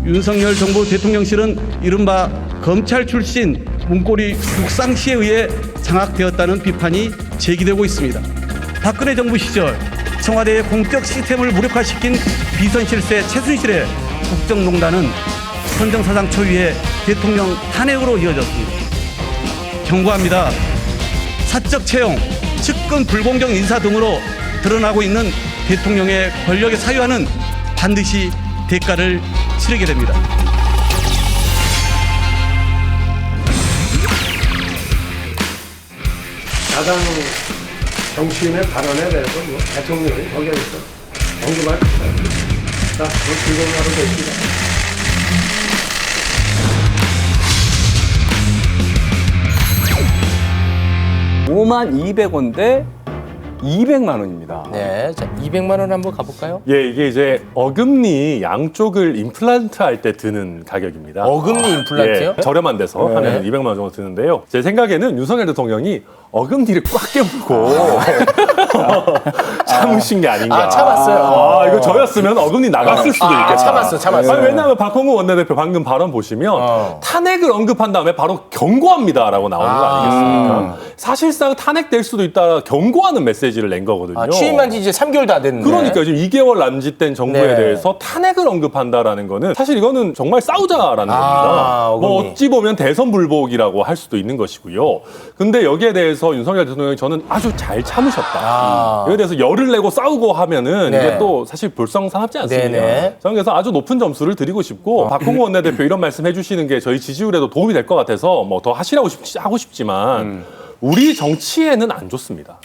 윤석열 정부 대통령실은 이른바 검찰 출신 문고리 육상시에 의해 장악되었다는 비판이 제기되고 있습니다. 박근혜 정부 시절 청와대의 공적 시스템을 무력화시킨 비선실세 최순실의 국정농단은 헌정사상 초유의 대통령 탄핵으로 이어졌습니다. 경고합니다. 사적 채용, 측근 불공정 인사 등으로 드러나고 있는 대통령의 권력의 사유화는 반드시 대가를 치르게 됩니다. 야당 정치인의 발언에 대해서 대통령이 거기에서 언급할 수 있습니다. 자, 즐거운 하루 되십시다. 52,000원 대 200만 원입니다. 네, 자 200만 원 한번 가볼까요? 예, 이게 이제 어금니 양쪽을 임플란트 할 때 드는 가격입니다. 어금니 임플란트요? 예, 저렴한 데서 하면 200만 원 정도 드는데요. 제 생각에는 윤석열 대통령이 어금니를 꽉 깨물고 참으신 게 아닌가. 아, 참았어요. 이거 저였으면 어금니 나갔을 수도 있겠다. 참았어. 아니, 왜냐하면 박홍구 원내대표 방금 발언 보시면 탄핵을 언급한 다음에 바로 경고합니다라고 나오는 거 아니겠습니까? 사실상 탄핵될 수도 있다 경고하는 메시지를 낸 거거든요. 취임한 지 이제 3개월 다 됐는데. 그러니까 지금 2개월 남짓된 정부에 네. 대해서 탄핵을 언급한다라는 거는 사실 이거는 정말 싸우자라는 겁니다. 뭐 어금니. 어찌 보면 대선 불복이라고 할 수도 있는 것이고요. 근데 여기에 대해서 윤석열 대통령이 저는 아주 잘 참으셨다. 여기에 대해서 열을 내고 싸우고 하면은 네. 이게 또 사실 불성사납지 않습니까? 네네. 저는 그래서 아주 높은 점수를 드리고 싶고 박홍구 원내대표 이런 말씀 해주시는 게 저희 지지율에도 도움이 될 것 같아서 뭐 더 하고 싶지만 우리 정치에는 안 좋습니다.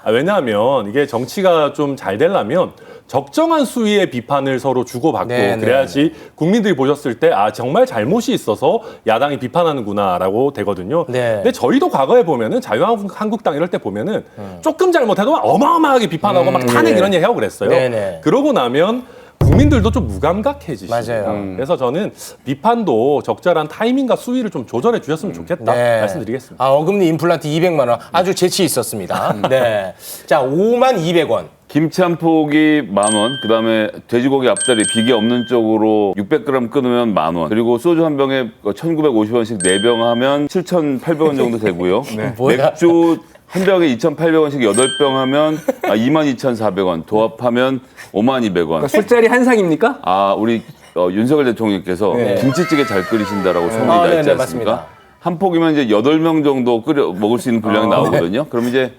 왜냐하면 이게 정치가 좀 잘 되려면 적정한 수위의 비판을 서로 주고받고 네네. 그래야지 국민들이 보셨을 때 아 정말 잘못이 있어서 야당이 비판하는구나라고 되거든요. 네. 근데 저희도 과거에 보면은 자유한국당 이럴 때 보면은 조금 잘못해도 어마어마하게 비판하고 막 탄핵 이런 얘기 하고 그랬어요. 네네. 그러고 나면 국민들도 좀 무감각해지시죠. 맞아요. 그래서 저는 비판도 적절한 타이밍과 수위를 좀 조절해 주셨으면 좋겠다 네. 말씀드리겠습니다. 어금니 임플란트 200만 원 아주 재치 있었습니다. 네. 자, 52,000원. 김치 한 폭이 10,000원, 그다음에 돼지고기 앞다리 비계 없는 쪽으로 600g 끊으면 10,000원, 그리고 소주 한 병에 1,950원씩 4병 하면 7,800원 정도 되고요. 뭐야? 맥주 한 병에 2,800원씩 8병 하면 22,400원, 도합하면 52,000원. 그러니까 술자리 한 상입니까? 우리 윤석열 대통령께서 김치찌개 잘 끓이신다라고 소문이 나 있지 네네, 않습니까? 맞습니다. 한 폭이면 이제 8명 정도 끓여 먹을 수 있는 분량이 나오거든요. 그럼 이제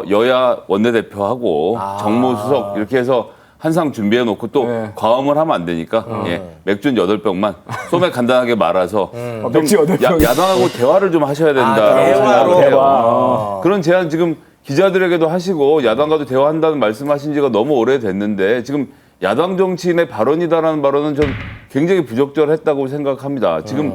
여야 원내대표하고 정무수석 이렇게 해서 한 상 준비해 놓고 또 과음을 하면 안 되니까 맥주는 8병만 소맥 간단하게 말아서 좀 맥주 8병. 야당하고 대화를 좀 하셔야 된다라고 대화로. 생각을 해요. 그런 제안 지금 기자들에게도 하시고 야당과도 대화한다는 말씀하신 지가 너무 오래됐는데 지금 야당 정치인의 발언이다라는 발언은 좀 굉장히 부적절했다고 생각합니다. 지금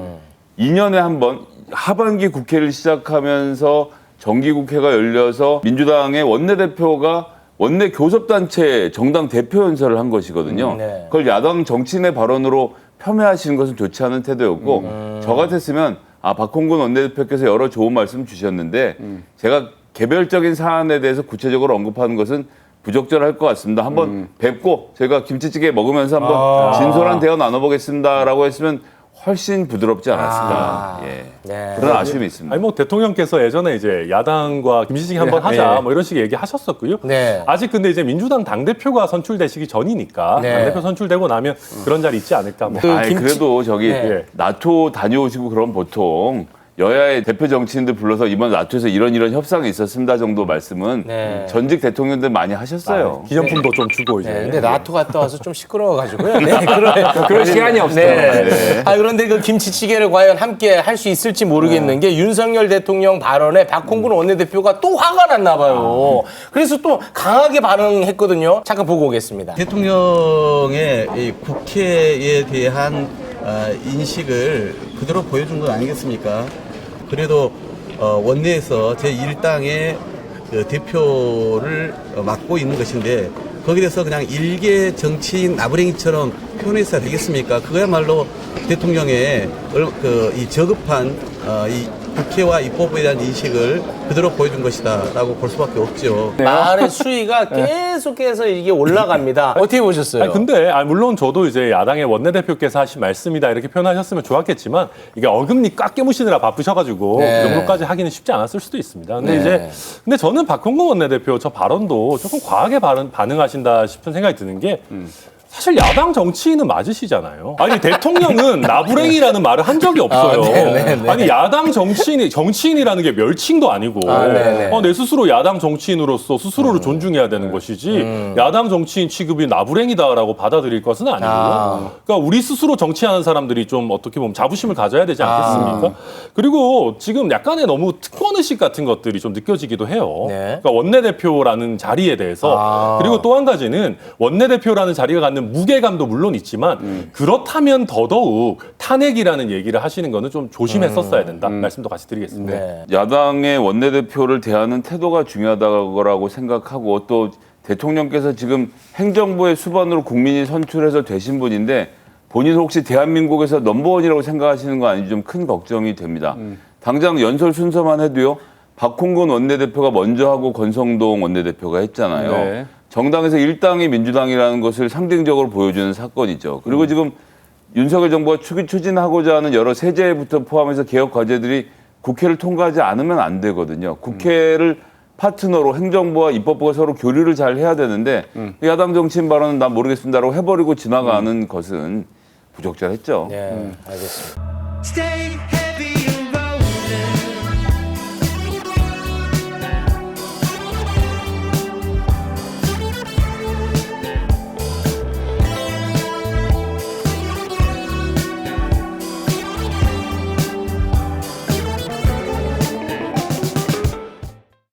2년에 한 번 하반기 국회를 시작하면서 정기국회가 열려서 민주당의 원내대표가 원내 교섭단체 정당 대표 연설을 한 것이거든요. 네. 그걸 야당 정치인의 발언으로 폄훼하시는 것은 좋지 않은 태도였고 저 같았으면 박홍근 원내대표께서 여러 좋은 말씀 주셨는데 제가 개별적인 사안에 대해서 구체적으로 언급하는 것은 부적절할 것 같습니다. 한번 뵙고 제가 김치찌개 먹으면서 한번 진솔한 대화 나눠보겠습니다라고 했으면 훨씬 부드럽지 않았을까. 네. 그런 아쉬움이 있습니다. 아니 뭐 대통령께서 예전에 이제 야당과 김치찌개 한번 하자 뭐 이런 식의 얘기 하셨었고요. 네. 아직 근데 이제 민주당 당대표가 선출되시기 전이니까 네. 당대표 선출되고 나면 그런 자리 있지 않을까 뭐. 그래도 저기 네. 나토 다녀오시고 그럼 보통 여야의 대표 정치인들 불러서 이번 나토에서 이런 협상이 있었습니다 정도 말씀은 네. 전직 대통령들 많이 하셨어요. 기념품도 좀 주고 이제. 네, 근데 나토 갔다 와서 좀 시끄러워가지고요. 네, 그럴 시간이 없어요. 네. 그런데 그 김치찌개를 과연 함께 할 수 있을지 모르겠는 게 윤석열 대통령 발언에 박홍근 원내대표가 또 화가 났나 봐요. 그래서 또 강하게 반응했거든요. 잠깐 보고 오겠습니다. 대통령의 이 국회에 대한 인식을 그대로 보여준 것 아니겠습니까? 그래도 원내에서 제1당의 대표를 맡고 있는 것인데 거기에 대해서 그냥 일개 정치인 나부랭이처럼 표현해서 되겠습니까? 그거야말로 대통령의 이 저급한 이 국회와 입법부에 대한 인식을 그대로 보여준 것이다라고 볼 수밖에 없죠. 말의 수위가 계속해서 이게 올라갑니다. 어떻게 보셨어요? 아니, 근데 물론 저도 이제 야당의 원내대표께서 하신 말씀이다 이렇게 표현하셨으면 좋았겠지만 이게 어금니 꽉 깨무시느라 바쁘셔가지고 네. 그 정도까지 하기는 쉽지 않았을 수도 있습니다. 근데 네. 근데 저는 박홍근 원내대표 저 발언도 조금 과하게 반응하신다 싶은 생각이 드는 게 사실 야당 정치인은 맞으시잖아요. 아니 대통령은 나부랭이라는 말을 한 적이 없어요. 네네네. 아니 야당 정치인이라는 게 멸칭도 아니고 네네. 내 스스로 야당 정치인으로서 스스로를 존중해야 되는 것이지 야당 정치인 취급이 나부랭이다라고 받아들일 것은 아니고요. 그러니까 우리 스스로 정치하는 사람들이 좀 어떻게 보면 자부심을 가져야 되지 않겠습니까? 그리고 지금 약간의 너무 특권의식 같은 것들이 좀 느껴지기도 해요. 네. 그러니까 원내대표라는 자리에 대해서 그리고 또 한 가지는 원내대표라는 자리가 갖는 무게감도 물론 있지만 그렇다면 더더욱 탄핵이라는 얘기를 하시는 거는 좀 조심했었어야 된다 말씀도 같이 드리겠습니다. 네. 야당의 원내대표를 대하는 태도가 중요하다고 생각하고 또 대통령께서 지금 행정부의 수반으로 국민이 선출해서 되신 분인데 본인은 혹시 대한민국에서 넘버원이라고 생각하시는 거 아닌지 좀 큰 걱정이 됩니다. 당장 연설 순서만 해도요. 박홍근 원내대표가 먼저 하고 권성동 원내대표가 했잖아요. 네. 정당에서 일당이 민주당이라는 것을 상징적으로 보여주는 사건이죠. 그리고 지금 윤석열 정부가 추진하고자 하는 여러 세제부터 포함해서 개혁 과제들이 국회를 통과하지 않으면 안 되거든요. 국회를 파트너로 행정부와 입법부가 서로 교류를 잘 해야 되는데 야당 정치인 발언은 난 모르겠습니다라고 해버리고 지나가는 것은 부적절했죠. 네, 알겠습니다. Stay